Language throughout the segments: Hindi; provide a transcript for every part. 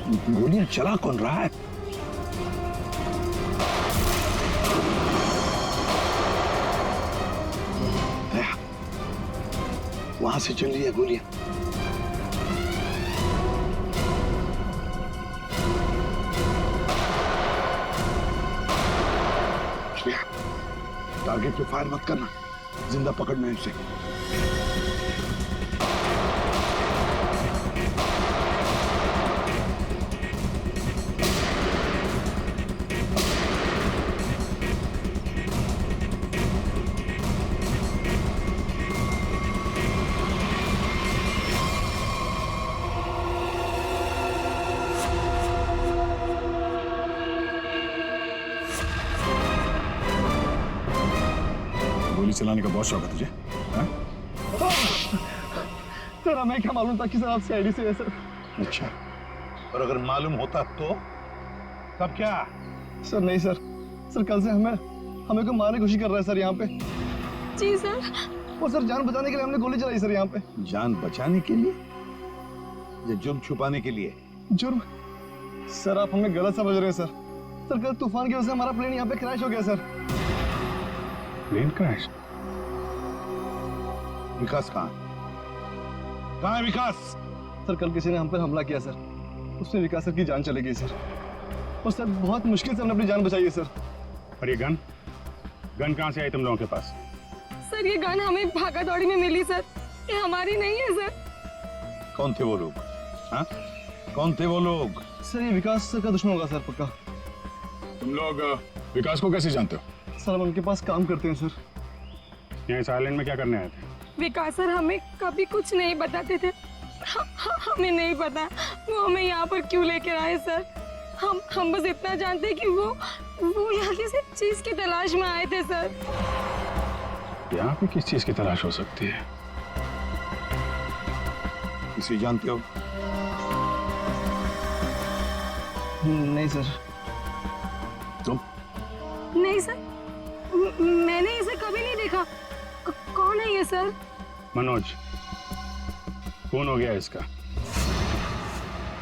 गोलियां चला कौन रहा है? वहां से चल रही है गोलियां। टारगेट पे फायर मत करना, जिंदा पकड़ना है उसे। गोली चलाने का बहुत शौक है तुझे? सर हमें क्या मालूम था कि सर आप सीआईडी से है सर। अच्छा, और अगर मालूम होता तो तब क्या? सर नहीं सर, सर कल से हमें को मारने की कोशिश कर रहा है सर यहाँ पे। जी सर। वो सर जान बचाने के लिए हमने गोली चलाई सर यहाँ पे। जान बचाने के लिए या जुर्म छुपाने के लिए? जुर्म? सर आप हमें गलत समझ रहे हैं सर। सर कल तूफान की वजह से हमारा प्लेन यहाँ पे क्रैश हो गया सर। Plane crash? विकास कहाँ है विकास? सर कल किसी ने हम पर हमला किया सर, उसमें विकास सर की जान चली गई सर। और सर बहुत मुश्किल से हमने अपनी जान बचाई है सर। और ये गन कहाँ से आई तुम लोगों के पास? सर ये गन हमें भागा दौड़ी में मिली सर, ये हमारी नहीं है सर। कौन थे वो लोग? हाँ, कौन थे वो लोग? सर ये विकास सर का दुश्मन होगा सर पक्का। तुम लोग विकास को कैसे जानते हो? सर हम उनके पास काम करते हैं सर। यहाँ इस आइलैंड में क्या करने आए थे? विकास सर हमें कभी कुछ नहीं बताते थे। हमें नहीं पता वो हमें यहाँ पर क्यों लेकर आए सर। हम बस इतना जानते हैं कि वो यहाँ किसी चीज की तलाश में आए थे सर। यहाँ पे किस चीज की तलाश हो सकती है? इसे जानते हो? नहीं सर। तुम? नहीं सर, मैंने इसे कभी नहीं देखा। कौन है ये सर? मनोज, कौन हो गया इसका?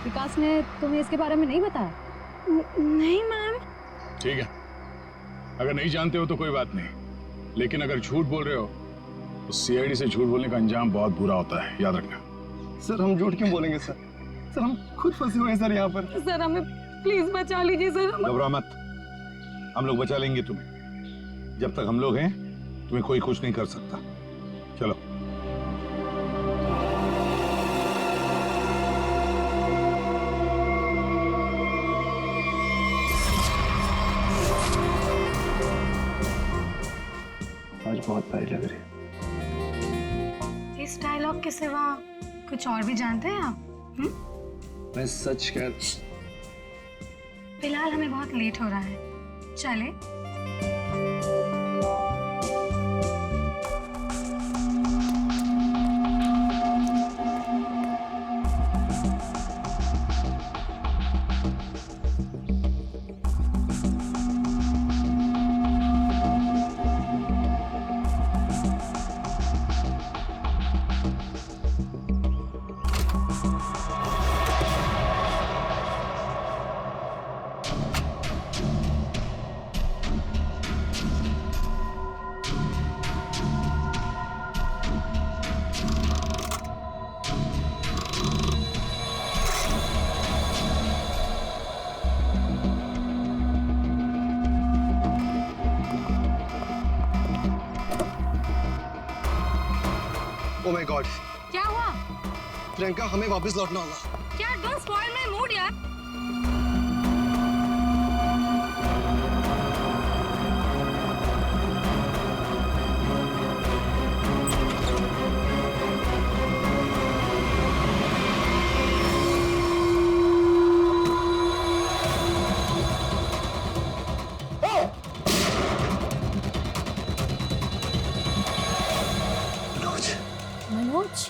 विकास ने तुम्हें इसके बारे में नहीं बताया? नहीं मैम। ठीक है, अगर नहीं जानते हो तो कोई बात नहीं, लेकिन अगर झूठ बोल रहे हो तो सीआईडी से झूठ बोलने का अंजाम बहुत बुरा होता है, याद रखना। सर हम झूठ क्यों बोलेंगे सर? सर हम खुद फंसे हुए हैं सर यहाँ पर। सर हमें प्लीज बचा लीजिए सर। घबरा मत, हम लोग बचा लेंगे तुम्हें। जब तक हम लोग हैं तुम्हें कोई कुछ नहीं कर सकता। चलो। आज बहुत प्यारी लग रही है। इस डायलॉग के सिवा कुछ और भी जानते हैं आप? मैं सच कह। फिलहाल हमें बहुत लेट हो रहा है, चले? ओह माय गॉड, क्या हुआ? प्रियंका हमें वापस लौटना होगा। क्या डोंट स्पॉइल माय मूड यार। मनोज,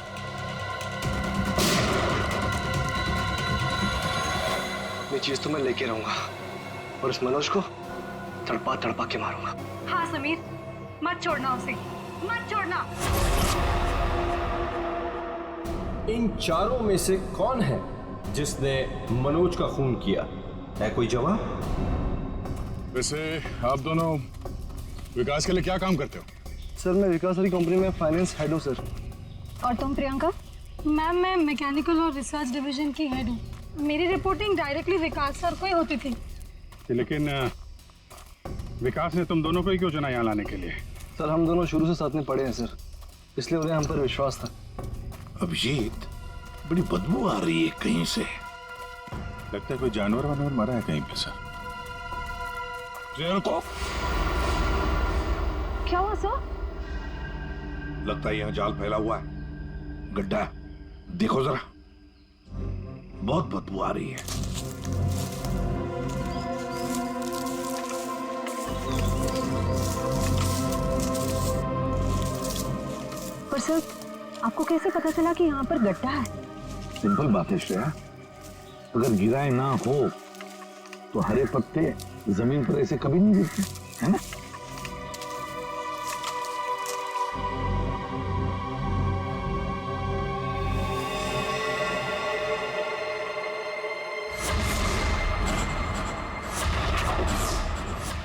ये चीज तो मैं लेके रहूंगा और इस मनोज को तड़पा तड़पा के मारूंगा। हाँ समीर, मत छोड़ना उसे, मत छोड़ना। इन चारों में से कौन है जिसने मनोज का खून किया, है कोई जवाब? वैसे आप दोनों विकास के लिए क्या काम करते हो? सर मैं विकास की कंपनी में फाइनेंस हेड हूँ सर। और तुम प्रियंका? मैम मैं मैकेनिकल और रिसर्च डिवीजन की हेड हूँ। मेरी रिपोर्टिंग डायरेक्टली विकास सर को ही होती थी। लेकिन विकास ने तुम दोनों को ही क्यों चुना यहाँ लाने के लिए? सर हम दोनों शुरू से साथ में पढ़े हैं सर, इसलिए उन्हें हम पर विश्वास था। अभिजीत, बड़ी बदबू आ रही है कहीं से। लगता है कोई जानवर वानवर मरा है कहीं पे सर। रुको, क्या हुआ सर? लगता है यहाँ जाल फैला हुआ है, गड्ढा है। देखो जरा, बहुत बदबू आ रही है। पर सर आपको कैसे पता चला कि यहाँ पर गड्ढा है? सिंपल बात है श्रेया, अगर गिराए ना हो तो हरे पत्ते जमीन पर ऐसे कभी नहीं गिरते, है ना?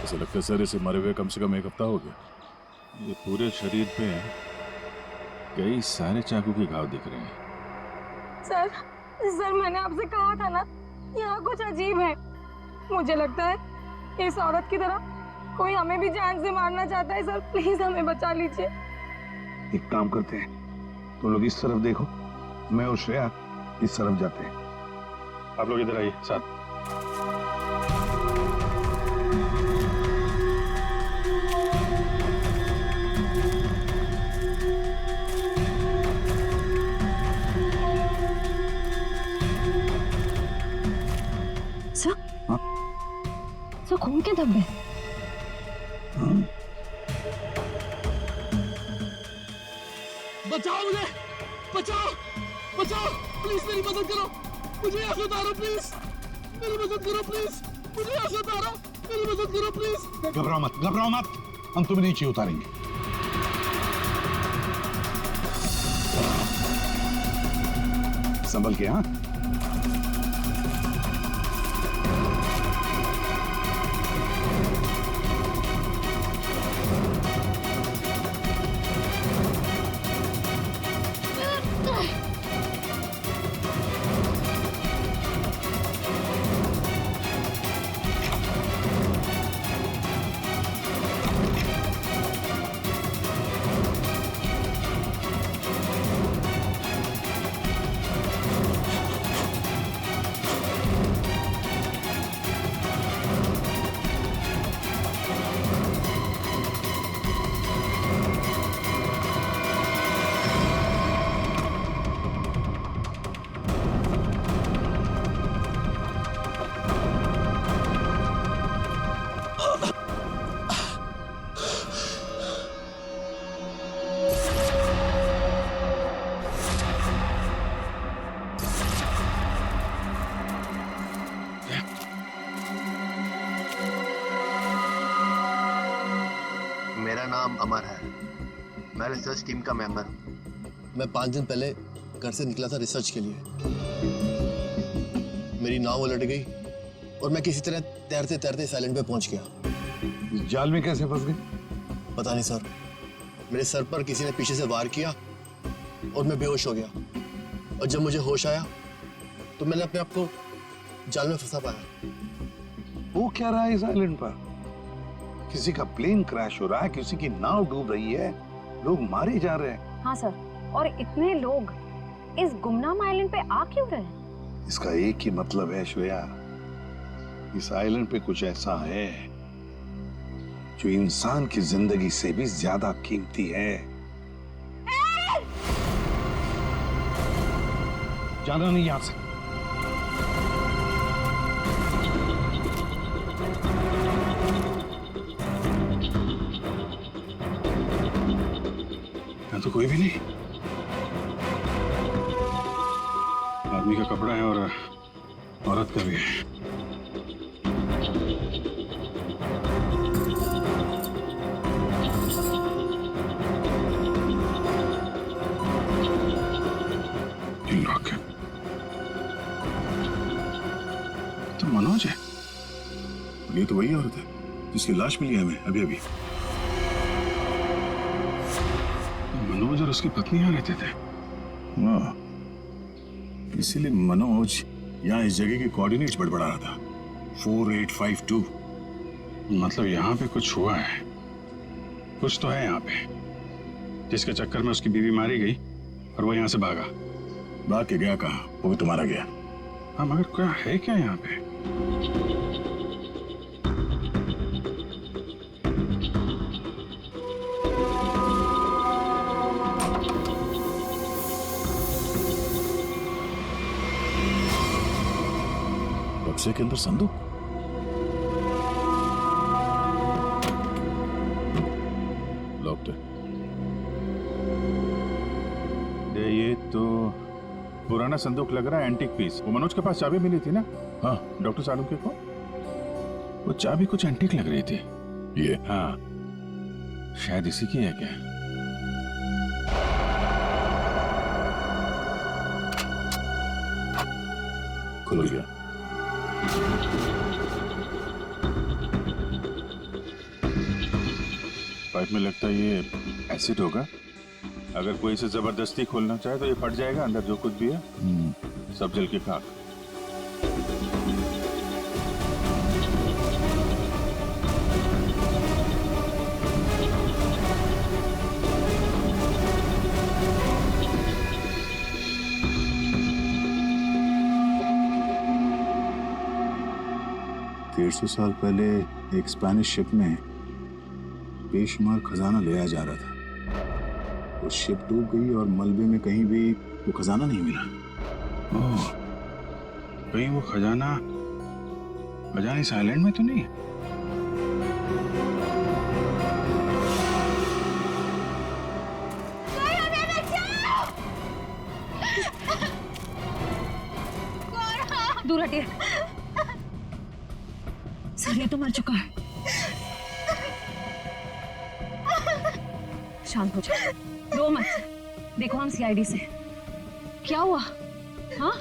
ऐसा लगता है सर इसे मरे हुए कम से कम 1 हफ्ता हो गया। ये पूरे शरीर पे कई सारे चाकू के घाव दिख रहे हैं। सर मैंने आपसे कहा था ना, यहाँ कुछ अजीब है। मुझे लगता है इस औरत की तरह कोई हमें भी जान से मारना चाहता है। सर प्लीज हमें बचा लीजिए। एक काम करते हैं, तुम लोग इस तरफ देखो, मैं और श्रेया इस तरफ जाते हैं। आप लोग इधर आइए साथ। सर खून के धब्बे। बचाओ मुझे, बचाओ बचाओ, प्लीज मेरी मदद करो, मुझे यहाँ से उतारो प्लीज, मेरी मदद करो प्लीज, मुझे यहाँ से उतारो, मेरी मदद करो प्लीज। घबराओ मत, घबराओ मत, हम तुम्हें नीचे उतारेंगे। संभल के, हाँ? मेरा नाम अमर है, मैं रिसर्च टीम का मेंबर हूँ। मैं 5 दिन पहले घर से निकला था रिसर्च के लिए। मेरी नाव उलट गई और मैं किसी तरह तैरते तैरते इस आइलैंड पे पहुंच गया। जाल में कैसे फंस गए? पता नहीं सर, मेरे सर पर किसी ने पीछे से वार किया और मैं बेहोश हो गया। और जब मुझे होश आया तो मैंने अपने आप को जाल में फंसा पाया। वो क्या रहा है इस आइलैंड पर? किसी का प्लेन क्रैश हो रहा है, किसी की नाव डूब रही है, लोग मारे जा रहे हैं। हाँ सर, और इतने लोग इस गुमनाम आइलैंड पे आ क्यों रहे हैं? इसका एक ही मतलब है श्रेया, इस आइलैंड पे कुछ ऐसा है जो इंसान की जिंदगी से भी ज्यादा कीमती है। जाना नहीं यहां से। यहाँ तो कोई भी नहीं। आदमी का कपड़ा है और औरत का भी है। इन लोग मनोज है? ये तो वही औरत है जिसकी लाश मिली है हमें अभी अभी। मनोज और उसकी पत्नी यहाँ रहते थे। हाँ, इसीलिए मनोज यहाँ इस जगह के कोऑर्डिनेट्स बड़बड़ा रहा था। 4852। मतलब यहाँ पे कुछ हुआ है, कुछ तो है यहाँ पे, जिसके चक्कर में उसकी बीवी मारी गई और वो यहाँ से भागा। भाग के गया कहाँ? वो भी तुम्हारा गया। हाँ, मगर क्या है क्या यहाँ पे? बक्से के अंदर संदूक। लॉक्ड है। ये तो पुराना संदूक लग रहा है, एंटीक पीस। वो मनोज के पास चाबी मिली थी ना? हाँ, डॉक्टर सालुंके को वो चाबी कुछ एंटीक लग रही थी। ये हाँ, शायद इसी की है क्या? खुल गया। पाइप में लगता है ये एसिड होगा। अगर कोई इसे जबरदस्ती खोलना चाहे तो ये फट जाएगा, अंदर जो कुछ भी है सब जल के खाक। सौ साल पहले एक स्पेनिश शिप में बेशुमार खजाना ले आया जा रहा था। वो शिप डूब गई और मलबे में कहीं भी वो खजाना नहीं मिला। ओह, कहीं वो खजाना इस आइलैंड में तो नहीं है? दूर हटिए सर, ये तो मर चुका है। शांत हो जाओ, रो मत। देखो हम सीआईडी से। क्या हुआ? हाँ,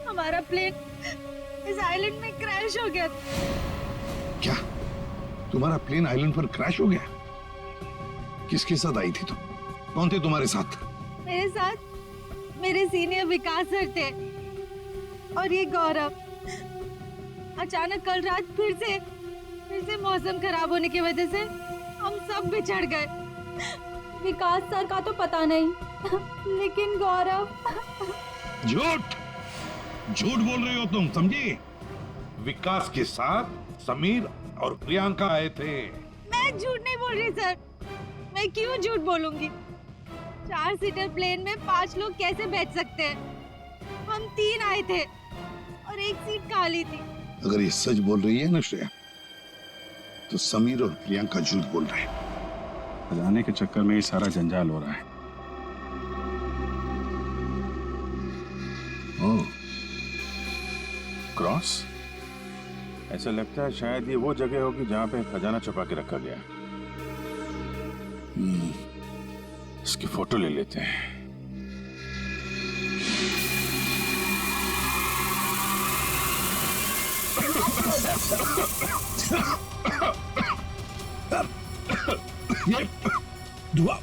हमारा प्लेन इस आइलैंड में क्रैश हो गया। क्या तुम्हारा प्लेन आइलैंड पर क्रैश हो गया? किसके साथ आई थी तुम? कौन थे तुम्हारे साथ? मेरे साथ मेरे सीनियर विकास सर थे और ये गौरव। अचानक कल रात फिर से मौसम खराब होने की वजह से हम सब बिछड़ गए। विकास सर का तो पता नहीं, लेकिन गौरव। झूठ बोल रही हो तुम, समझी? विकास के साथ समीर और प्रियंका आए थे। मैं झूठ नहीं बोल रही सर, मैं क्यों झूठ बोलूंगी? 4 सीटर प्लेन में 5 लोग कैसे बैठ सकते हैं? हम 3 आए थे और एक सीट खाली थी। अगर ये सच बोल रही है ना श्रेया, तो समीर और प्रियंका झूठ बोल रहे हैं। खजाने के चक्कर में ये सारा जंजाल हो रहा है। ओह, क्रॉस? ऐसा लगता है शायद ये वो जगह होगी जहां पे खजाना छुपा के रखा गया। इसकी फोटो ले लेते हैं। ये धुआं।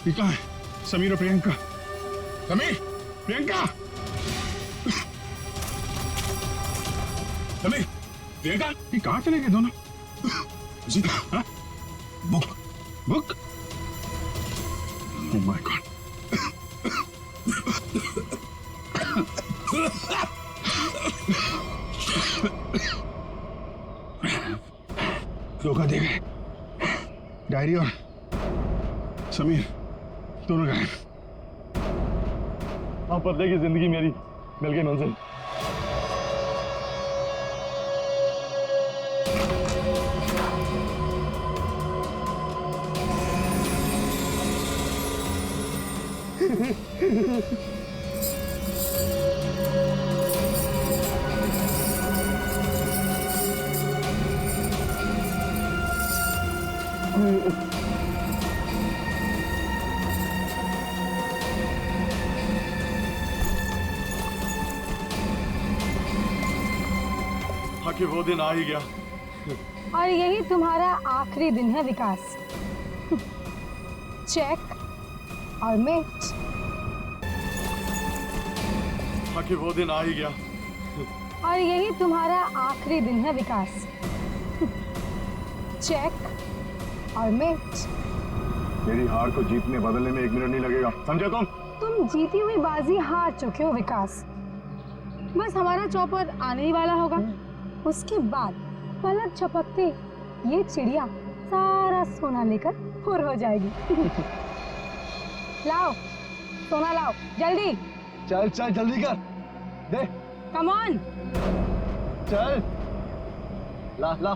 ये कहाँ है? समीर और प्रियंका। समीर, प्रियंका, समीर, प्रियंका, ये कहाँ चले गए दोनों? जी, हाँ? बुक? Oh my God. धोखा दे गए। डायरी और समीर दोनों गायब। हाँ, पता की जिंदगी मेरी मिल गई मंजिल। आखिर वो दिन आ ही गया। और यही तुम्हारा आखिरी दिन है विकास। चेक और मेट। आखिर वो दिन आ ही गया। और यही तुम्हारा आखिरी दिन है विकास। चेक और मेट। मेरी हार को जीतने बदलने में 1 मिनट नहीं लगेगा, समझे तुम जीती हुई बाजी हार चुके हो विकास। बस हमारा चौपर आने ही वाला होगा। उसके बाद पलक झपकते ये चिड़िया सारा सोना लेकर फुर हो जाएगी। लाओ सोना लाओ जल्दी। चल चल जल्दी कर दे। कम ऑन चल ला ला।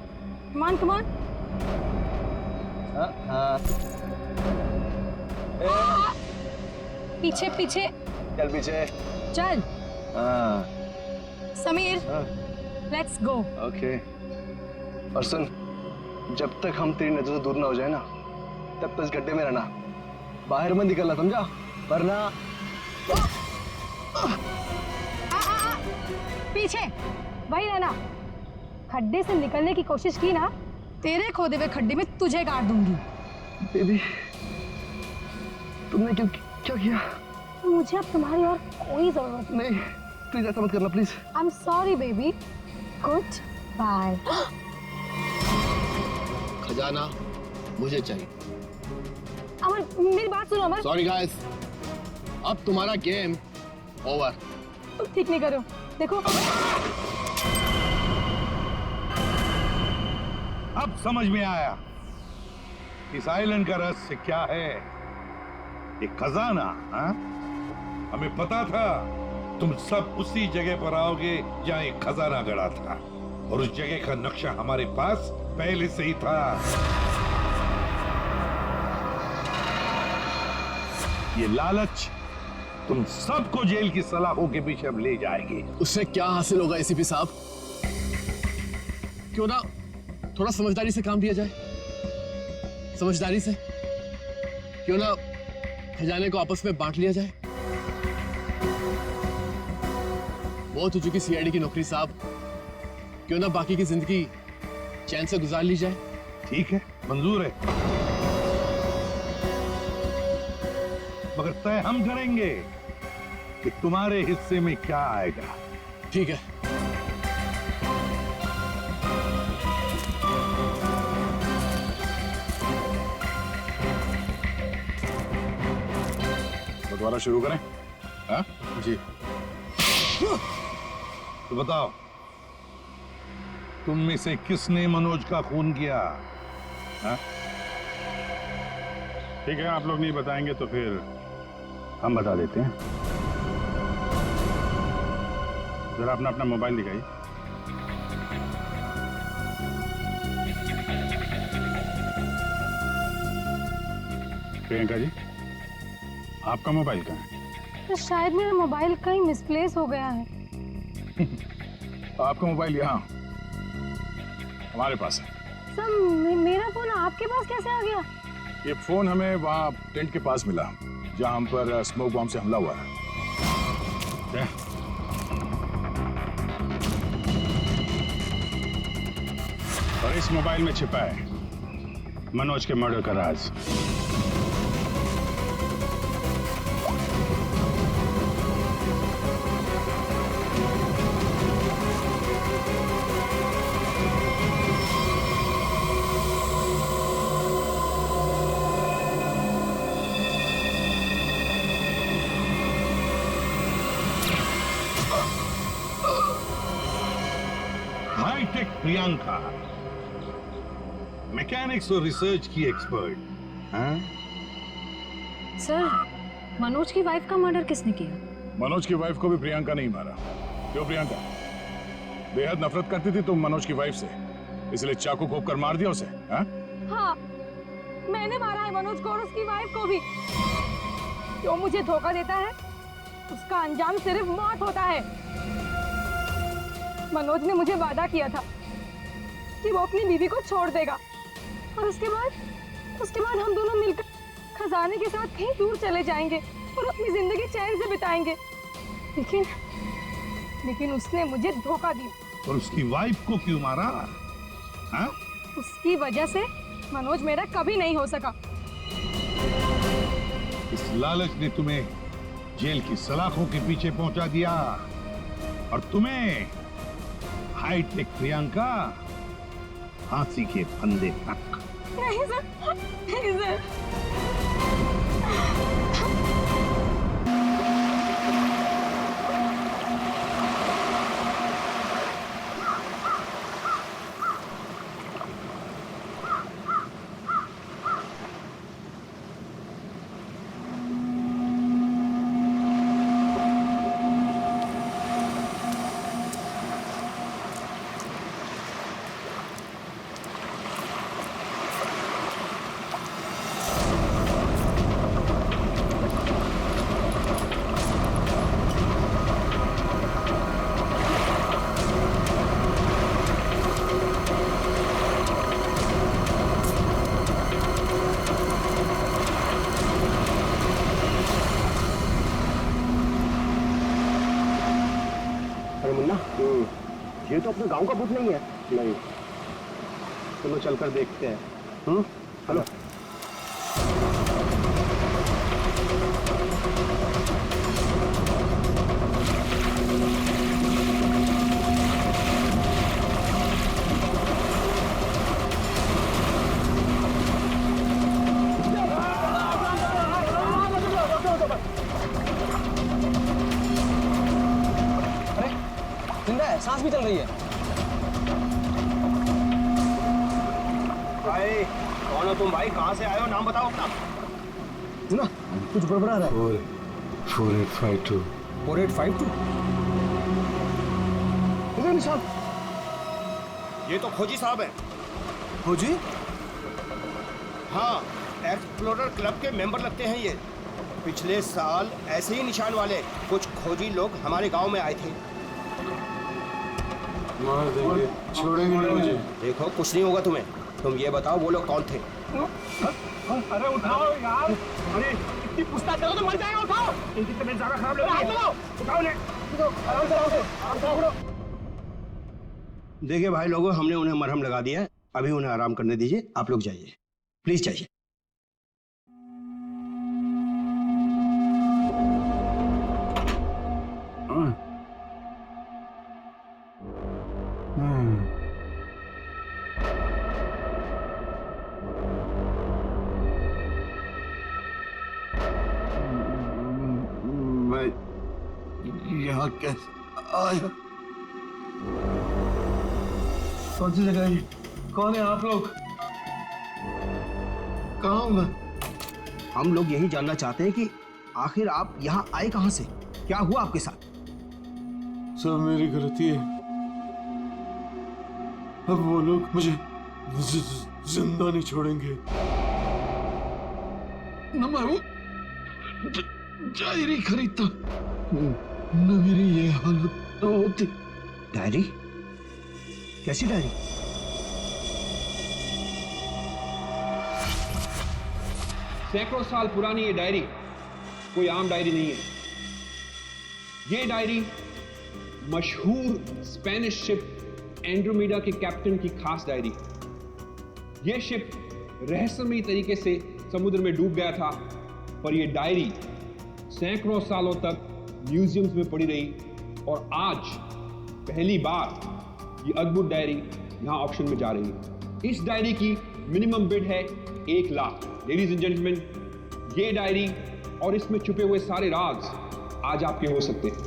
Come on come on. पीछे पीछे चल पीछे। चल हाँ समीर लेट्स गो। ओके। और सुन, जब तक हम तेरी नजर से दूर ना हो जाए ना, तब तक इस गड्ढे में रहना, बाहर मत निकलना, समझा? वरना पीछे वही रहना। खड्डे से निकलने की कोशिश की ना, तेरे खोदे हुए खड्डे में तुझे गाड़ दूंगी। बेबी तुमने क्या किया? मुझे अब तुम्हारी और कोई जरूरत नहीं, प्लीज ऐसा मत करना please. I am sorry baby. Goodbye. खजाना मुझे चाहिए। अमर मेरी बात सुनो अमर। सॉरी गाइस, अब तुम्हारा गेम ओवर। तुम ठीक नहीं करो। देखो अब समझ में आया इस आइलैंड का रहस्य क्या है। एक खजाना। हाँ? हमें पता था तुम सब उसी जगह पर आओगे जहां एक खजाना गड़ा था, और उस जगह का नक्शा हमारे पास पहले से ही था। ये लालच तुम सबको जेल की सलाखों के पीछे अब ले जाएगी। उससे क्या हासिल होगा एसीपी साहब? क्यों ना थोड़ा समझदारी से काम लिया जाए। समझदारी से क्यों ना खजाने को आपस में बांट लिया जाए। बहुत हो चुकी सीआईडी की नौकरी साहब, क्यों ना बाकी की जिंदगी चैन से गुजार ली जाए। ठीक है, मंजूर है, मगर तय हम करेंगे कि तुम्हारे हिस्से में क्या आएगा। ठीक है। दोबारा शुरू करें? हाँ जी। तो बताओ, तुम में से किसने मनोज का खून किया? हाँ? ठीक है, आप लोग नहीं बताएंगे तो फिर हम बता देते हैं। जरा अपना अपना मोबाइल दिखाइए। प्रियंका जी, आपका मोबाइल कहाँ है? तो शायद मेरा मोबाइल कहीं मिसप्लेस हो गया है। आपका मोबाइल यहाँ हमारे पास है। सर मेरा फोन आपके पास कैसे आ गया? ये फोन हमें वहाँ टेंट के पास मिला जहाँ हम पर स्मोक बॉम्ब से हमला हुआ है। और इस मोबाइल में छिपा है मनोज के मर्डर का राज। हाईटेक प्रियंका, मैकेनिक्स और रिसर्च की एक्सपर्ट। हाँ? सर मनोज की वाइफ का मर्डर किसने किया? मनोज की वाइफ को भी प्रियंका नहीं मारा। क्यों प्रियंका, बेहद नफरत करती थी तुम मनोज की वाइफ से, इसलिए चाकू घोंप कर मार दिया उसे? हाँ? हाँ, मैंने मारा है मनोज को और उसकी वाइफ को भी। जो मुझे धोखा देता है उसका अंजाम सिर्फ मौत होता है। मनोज ने मुझे वादा किया था कि वो अपनी बीवी को छोड़ देगा, और उसके बाद हम दोनों मिलकर खजाने के साथ कहीं दूर चले जाएंगे और अपनी जिंदगी चैन से बिताएंगे। लेकिन उसने मुझे धोखा दिया। और उसकी वाइफ को क्यों मारा? हाँ? उसकी वजह से मनोज मेरा कभी नहीं हो सका। इस लालच ने तुम्हें जेल की सलाखों के पीछे पहुंचा दिया और तुम्हें हाईटेक प्रियंका फांसी के फंदे तक। नहीं सर, नहीं सर। ये तो अपने गांव का भूत नहीं है। नहीं, चलो चलकर देखते हैं। हेलो। सांस भी चल रही है। भाई कौन हो तुम? भाई कहाँ से आए हो? नाम बताओ अपना। सुना कुछ गड़बड़ा रहा है। 4852 4852। साहब, ये तो खोजी साहब है। खोजी? हाँ, एक्सप्लोरर क्लब के मेंबर लगते हैं ये। पिछले साल ऐसे ही निशान वाले कुछ खोजी लोग हमारे गांव में आए थे। मार देंगे, छोड़ेंगे नहीं मुझे। देखो कुछ नहीं होगा तुम्हें। तुम ये बताओ वो लोग कौन थे? अरे उठाओ यार। अरे इतनी पूछताछ करो तो मर जाएगा। उठाओ। इनकी तबीयत ज्यादा खराब लग रही है। उठाओ ले। आराम से उठाओ। देखिए भाई लोगों, हमने उन्हें मरहम लगा दिया है। अभी उन्हें आराम करने दीजिए। आप लोग जाइए, प्लीज जाइए। मैं यहाँ कैसे आया? कौन सी जगह है? कौन है आप लोग? कहाँ हूँ मैं? हम लोग यही जानना चाहते हैं कि आखिर आप यहाँ आए कहाँ से? क्या हुआ आपके साथ? सब मेरी गलती है। अब वो लोग मुझे जिंदा नहीं छोड़ेंगे। न मैं वो डायरी खरीदता, न मेरी ये हालत होती। डायरी? कैसी डायरी? सैकड़ों साल पुरानी ये डायरी कोई आम डायरी नहीं है। ये डायरी मशहूर स्पेनिश शिप एंड्रोमेडा के कैप्टन की खास डायरी। ये शिप रहस्यमयी तरीके से समुद्र में डूब गया था, पर यह डायरी सैकड़ों सालों तक म्यूजियम्स में पड़ी रही और आज पहली बार ये अद्भुत डायरी यहां ऑक्शन में जा रही है। इस डायरी की मिनिमम बिड है 1 लाख। लेडीज एंड जेंटलमैन, ये डायरी और इसमें छुपे हुए सारे राज आज आपके हो सकते हैं।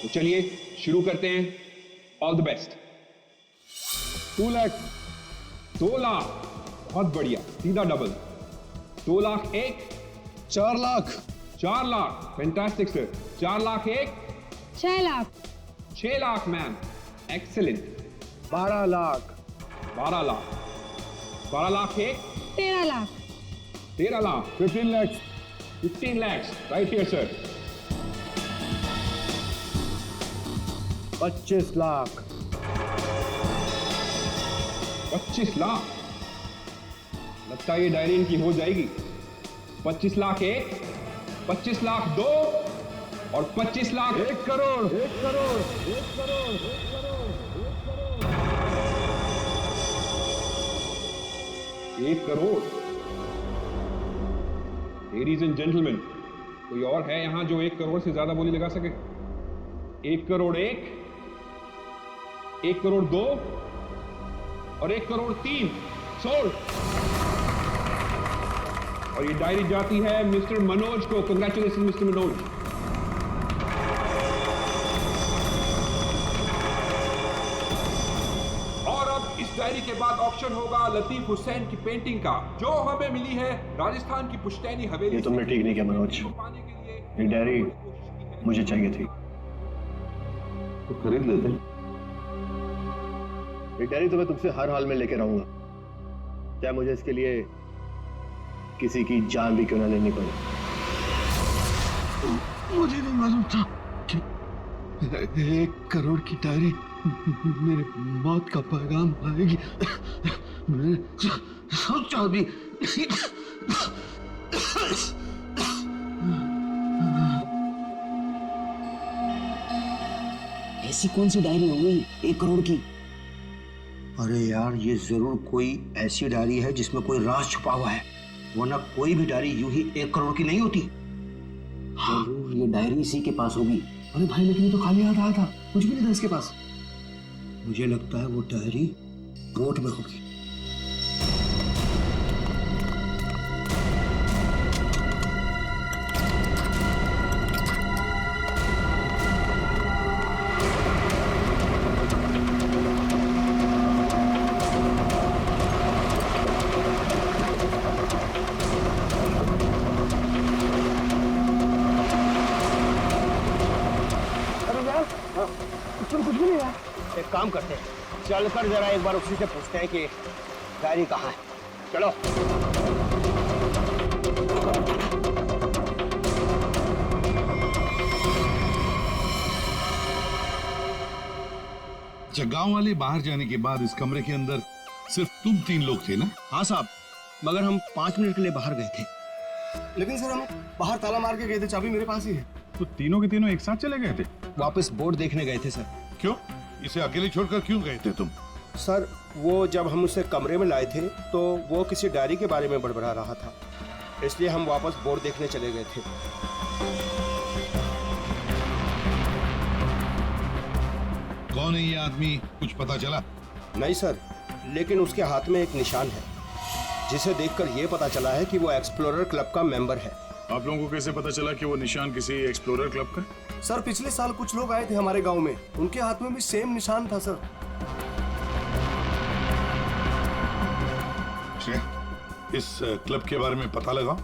तो चलिए शुरू करते हैं। All the best. 2 lakh, 2 lakh, बहुत बढ़िया, सीधा double. 2 lakh 1, 4 lakh, 4 lakh, fantastic sir. 4 lakh 1, 6 lakh, 6 lakh ma'am, excellent. 12 lakh, 12 lakh, 12 lakh 1, 13 lakh, 13 lakh, 15 lakhs, 15 lakhs, right here sir. 25 lakh, 25 lakh. लगता है ये डायरी इनकी हो जाएगी। 25 लाख 1, 25 लाख 2, और 25 lakh. 1 crore. 1 crore. 1 crore. 1 crore. Ladies and gentleman, कोई और है यहां जो 1 करोड़ से ज्यादा बोली लगा सके? 1 करोड़ 1, 1 करोड़ 2 और 1 करोड़ 3 सोल्ड। और ये डायरी जाती है मिस्टर मनोज को। Congratulation mister Manoj. और अब इस डायरी के बाद ऑक्शन होगा लतीफ हुसैन की पेंटिंग का, जो हमें मिली है राजस्थान की पुश्तैनी हवेली। ये तुमने ठीक नहीं किया मनोज। ये डायरी मुझे चाहिए थी। तो खरीद लेते। ये डायरी तो मैं तुमसे हर हाल में लेके रहूंगा, चाहे मुझे इसके लिए किसी की जान भी क्यों ना लेनी पड़े। मुझे नहीं मालूम था कि 1 करोड़ की डायरी मेरे मौत का पैगाम लाएगी। मैंने सोचा भी ऐसी कौन सी डायरी हो गई 1 करोड़ की? अरे यार, ये जरूर कोई ऐसी डायरी है जिसमें कोई राज छुपा हुआ है, वरना कोई भी डायरी यूं ही 1 करोड़ की नहीं होती। जरूर ये डायरी इसी के पास होगी। अरे भाई, लेकिन ये तो खाली हाथ आया था, कुछ भी नहीं था इसके पास। मुझे लगता है वो डायरी बोट में होगी। एक काम करते हैं, चलकर जरा एक बार उसी से पूछते हैं कि डायरी कहाँ है। चलो। गांव वाले बाहर जाने के बाद इस कमरे के अंदर सिर्फ तुम 3 लोग थे ना? हाँ साहब, मगर हम 5 मिनट के लिए बाहर गए थे। लेकिन सर, हम बाहर ताला मार के गए थे, चाबी मेरे पास ही है। तो तीनों के तीनों एक साथ चले गए थे? वापस बोर्ड देखने गए थे सर। क्यों? इसे अकेले छोड़कर क्यों गए थे तुम? सर, वो जब हम उसे कमरे में लाए थे तो वो किसी डायरी के बारे में बड़बड़ा रहा था, इसलिए हम वापस बोर्ड देखने चले गए थे। कौन है ये आदमी, कुछ पता चला? नहीं सर, लेकिन उसके हाथ में एक निशान है, जिसे देखकर ये पता चला है कि वो एक्सप्लोरर क्लब का मेंबर है। आप लोगों को कैसे पता चला कि वो निशान किसी एक्सप्लोरर क्लब का? सर, पिछले साल कुछ लोग आए थे हमारे गांव में, उनके हाथ में भी सेम निशान था सर। इस क्लब के बारे में पता लगाओ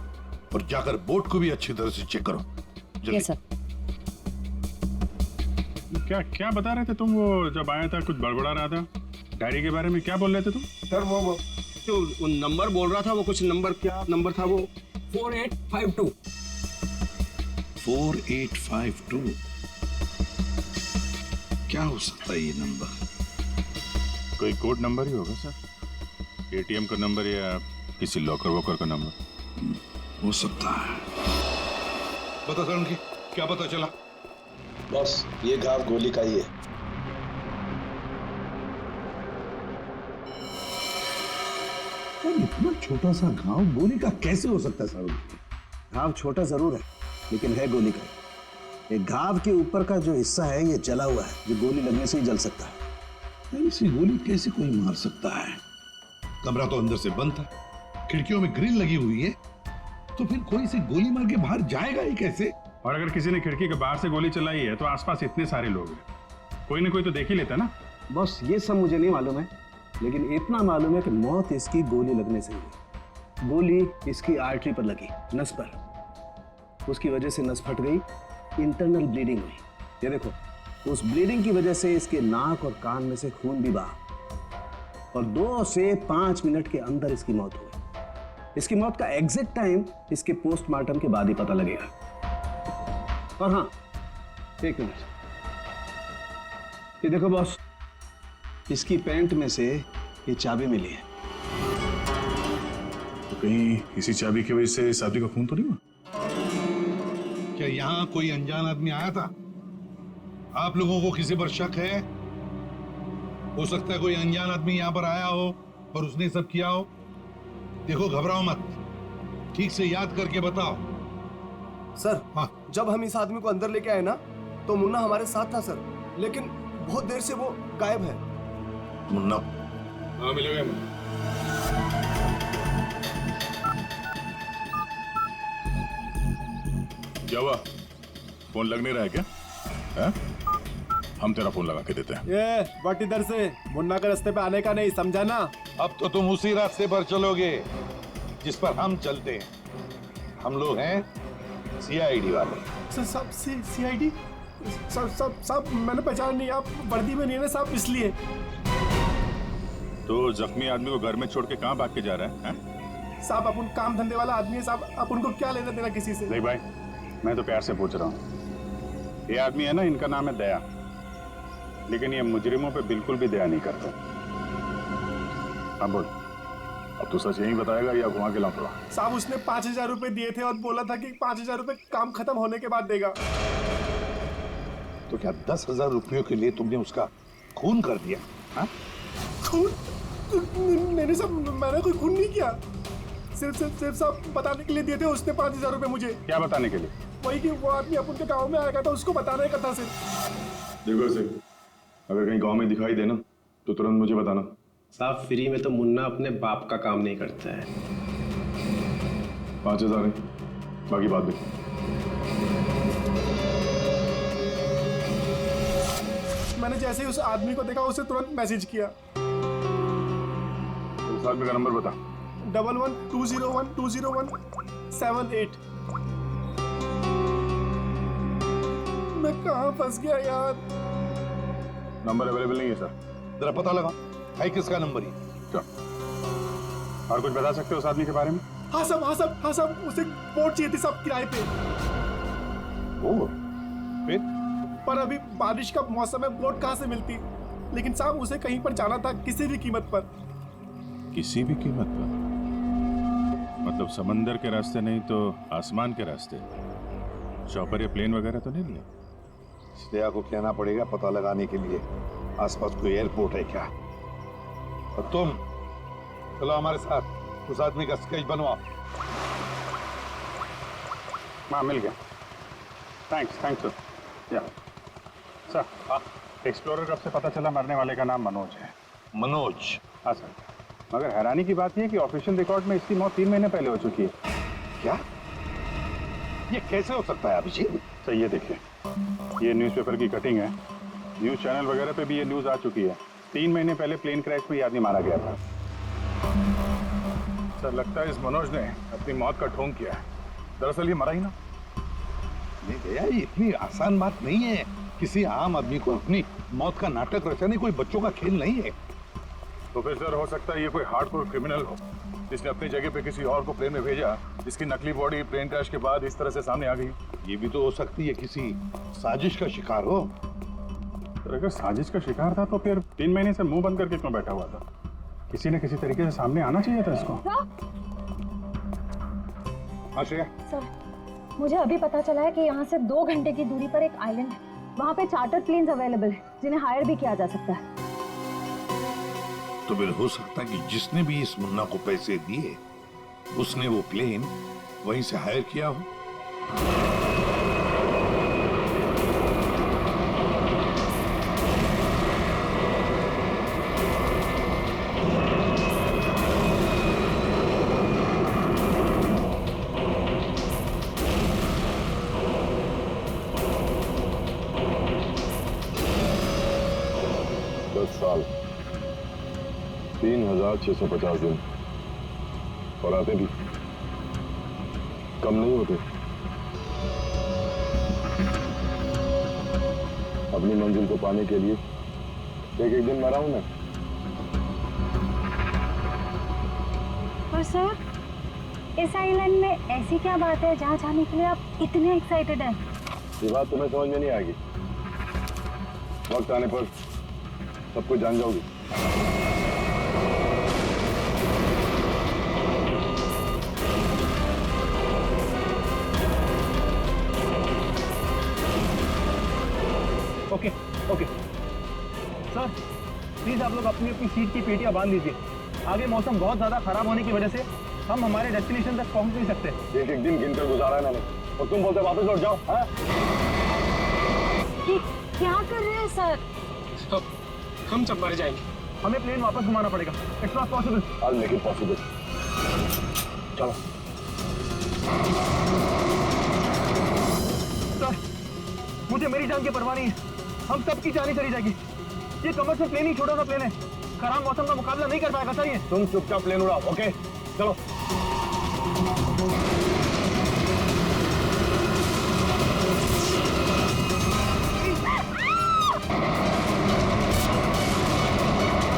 और जाकर बोट को भी अच्छी तरह से चेक करो। Yes sir. क्या क्या बता रहे थे तुम? वो जब आया था कुछ बड़बड़ा रहा था डायरी के बारे में, क्या बोल रहे थे तुम? सर, वो जो नंबर बोल रहा था, वो कुछ नंबर, क्या नंबर था वो? 4852। 4852 क्या हो सकता है ये नंबर? कोई कोड नंबर ही होगा सर, एटीएम का नंबर या किसी लॉकर वॉकर का नंबर हो सकता है। बता सर, उनकी क्या पता चला? बस ये घाव गोली का ही है। इतना छोटा सा घाव गोली का कैसे हो सकता है सर? घाव छोटा जरूर है, लेकिन है गोली का। ये घाव के ऊपर का जो हिस्सा है ये जला हुआ है, जो गोली लगने से ही जल सकता है। ऐसी गोली कैसे कोई मार सकता है? कमरा तो अंदर से बंद था, खिड़कियों में ग्रिल लगी हुई है, तो फिर कोई से गोली मार के बाहर जाएगा ही कैसे? और अगर किसी ने खिड़की के बाहर से गोली चलाई है तो आसपास इतने सारे लोग हैं, कोई ना कोई तो देख ही लेता ना। बस ये सब मुझे नहीं मालूम है, लेकिन इतना मालूम है कि मौत इसकी गोली लगने से हुई। गोली इसकी आर्टरी पर लगी, नस पर। उसकी वजह से नस फट गई, इंटरनल ब्लीडिंग हुई। ये देखो, उस ब्लीडिंग की वजह से इसके नाक और कान में से खून भी बहा और 2 से 5 मिनट के अंदर इसकी मौत हुई। इसकी मौत का एग्जैक्ट टाइम इसके पोस्टमार्टम के बाद ही पता लगेगा। और हाँ, 1 मिनट, ये देखो बॉस, इसकी पैंट में से ये चाबी मिली है। तो कहीं इसी चाबी की वजह से साथी का खून तो नहीं हुआ? क्या यहाँ कोई अनजान आदमी आया था? आप लोगों को किसी पर शक है? हो सकता है कोई अनजान आदमी यहाँ पर आया हो और उसने सब किया हो। देखो, घबराओ मत, ठीक से याद करके बताओ। सर, हाँ। जब हम इस आदमी को अंदर लेके आए ना, तो मुन्ना हमारे साथ था सर, लेकिन बहुत देर से वो गायब है। मुन्ना? हाँ, मिलेगा। क्या हुआ? फोन लग नहीं रहा है क्या? है? हम तेरा फोन लगा के देते हैं। ये बट इधर से मुन्ना के रास्ते पे आने का नहीं, समझा ना? अब तो तुम उसी रास्ते पर चलोगे जिस पर हम चलते हैं। हम लोग हैं सीआईडी वाले। सब सीआईडी? सब मैंने पहचान नहीं, आप वर्दी में नहीं है ना साहब, इसलिए। तो जख्मी आदमी को घर में छोड़ के कहाँ भाग के जा रहा है? साहब, अपन काम धंधे वाला आदमी है साहब, आप उनको क्या लेना देना किसी से? नहीं भाई, मैं तो प्यार से पूछ रहा हूँ। ये आदमी है ना, इनका नाम है दया, लेकिन ये मुजरिमों पे बिल्कुल भी दया नहीं करते। अब बोल, अब तू सच यही बताएगा या घुमा के लाऊंगा? साहब, उसने 5,000 रुपए दिए थे और बोला था कि 5,000 रुपए काम खत्म होने के बाद देगा। तो क्या 10,000 रुपयों के लिए तुमने उसका खून कर दिया? हाँ? खून? मैंने कोई खून नहीं किया। सिर्फ साहब बताने के लिए दिए थे उसने 5,000 रुपए मुझे। क्या बताने के लिए? वही कि वो आदमी अपन के गाँव में आएगा था, उसको बताने का था सिर्फ। देखो सिर्फ, अगर कहीं गांव में दिखाई देना तो तुरंत मुझे बताना। साहब, फ्री में तो मुन्ना अपने बाप का काम नहीं करता है। 5,000 है, बाकी बात देख। मैंने जैसे ही उस आदमी को देखा, उसे तुरंत मैसेज किया। उस आदमी का नंबर बता। 1120120178। मैं कहाँ फंस गया यार? नंबर अवेलेबल नहीं है सर। जरा पता लगा है किसका नंबर ही। क्या और कुछ बता सकते हो उस आदमी के बारे में? हाँ साहब, उसे बोट चाहिए थी साहब, किराए पे। ओ, फिर? पर अभी बारिश का मौसम है, बोट कहाँ से मिलती? लेकिन साहब उसे कहीं पर जाना था, किसी भी कीमत पर। किसी भी कीमत पर? मतलब समंदर के रास्ते नहीं तो आसमान के रास्ते? चॉपर या प्लेन वगैरह तो नहीं लिए? श्रेया को कहना पड़ेगा पता लगाने के लिए आसपास कोई एयरपोर्ट है क्या। और तुम चलो हमारे साथ, उस आदमी का स्केच बनवाओ। हाँ मिल गया। Thanks sir. या सर, हाँ एक्सप्लोरर कब से पता चला मरने वाले का नाम मनोज है। मनोज? हाँ सर, मगर हैरानी की बात यह है कि ऑफिशियल रिकॉर्ड में इसकी मौत 3 महीने पहले हो चुकी है। क्या? ये कैसे हो सकता है अभिषेक? सर ये देखिए, ये न्यूज़पेपर की कटिंग है, न्यूज़ चैनल वगैरह पे भी ये न्यूज़ आ चुकी है। 3 महीने पहले प्लेन क्रैश में ये आदमी मारा गया था। सर लगता है इस मनोज ने अपनी मौत का ढोंग किया है। दरअसल ये मरा ही ना। नहीं भैया, ये इतनी आसान बात नहीं है। किसी आम आदमी को अपनी मौत का नाटक रचाने कोई बच्चों का खेल नहीं है। तो फिर सर हो सकता है ये कोई हार्डकोर क्रिमिनल हो जिसने अपनी जगह पे किसी और को प्लेन में भेजा, जिसकी नकली बॉडी प्लेन क्रैश के बाद इस तरह से सामने आ गई। ये भी तो हो सकती है किसी साजिश का शिकार हो। तो अगर साजिश का शिकार था तो फिर 3 महीने से मुंह बंद करके क्यों बैठा हुआ था? किसी न किसी तरीके से सामने आना चाहिए था इसको। हाँ श्रेया। सर, मुझे अभी पता चला है कि यहाँ से 2 घंटे की दूरी पर एक आइलैंड है। वहाँ पे चार्टर प्लेन्स अवेलेबल है जिन्हें हायर भी किया जा सकता है। तो फिर हो सकता है कि जिसने भी इस मुन्ना को पैसे दिए उसने वो प्लेन वहीं से हायर किया हो। साल 3,650 दिन और आते भी कम नहीं होते। अपनी मंजिल को पाने के लिए एक दिन मरा हूं मैं। और सर, इस आइलैंड में ऐसी क्या बात है जहाँ जाने के लिए आप इतने एक्साइटेड हैं? ये बात तुम्हें समझ में नहीं आएगी, वक्त आने पर सब कुछ जान जाओगी। ओके ओके सर, प्लीज आप लोग अपनी अपनी सीट की पेटियां बांध लीजिए। आगे मौसम बहुत ज्यादा खराब होने की वजह से हम हमारे डेस्टिनेशन तक पहुंच नहीं सकते। एक एक दिन गिनकर गुजारा है मैंने, और तुम बोलते वापस लौट जाओ। हाँ? क्या कर रहे हैं सर? हम सब मर जाएंगे, हमें प्लेन वापस घुमाना पड़ेगा। It's not possible. I'll make it possible. चलो। सर, मुझे मेरी जान की परवाह नहीं है, हम सबकी जान ही चली जाएगी। ये कमर्शियल प्लेन ही छोटा सा प्लेन है, खराब मौसम का मुकाबला नहीं कर पाएगा सर ये। तुम चुपचाप प्लेन उड़ाओ, ओके? चलो।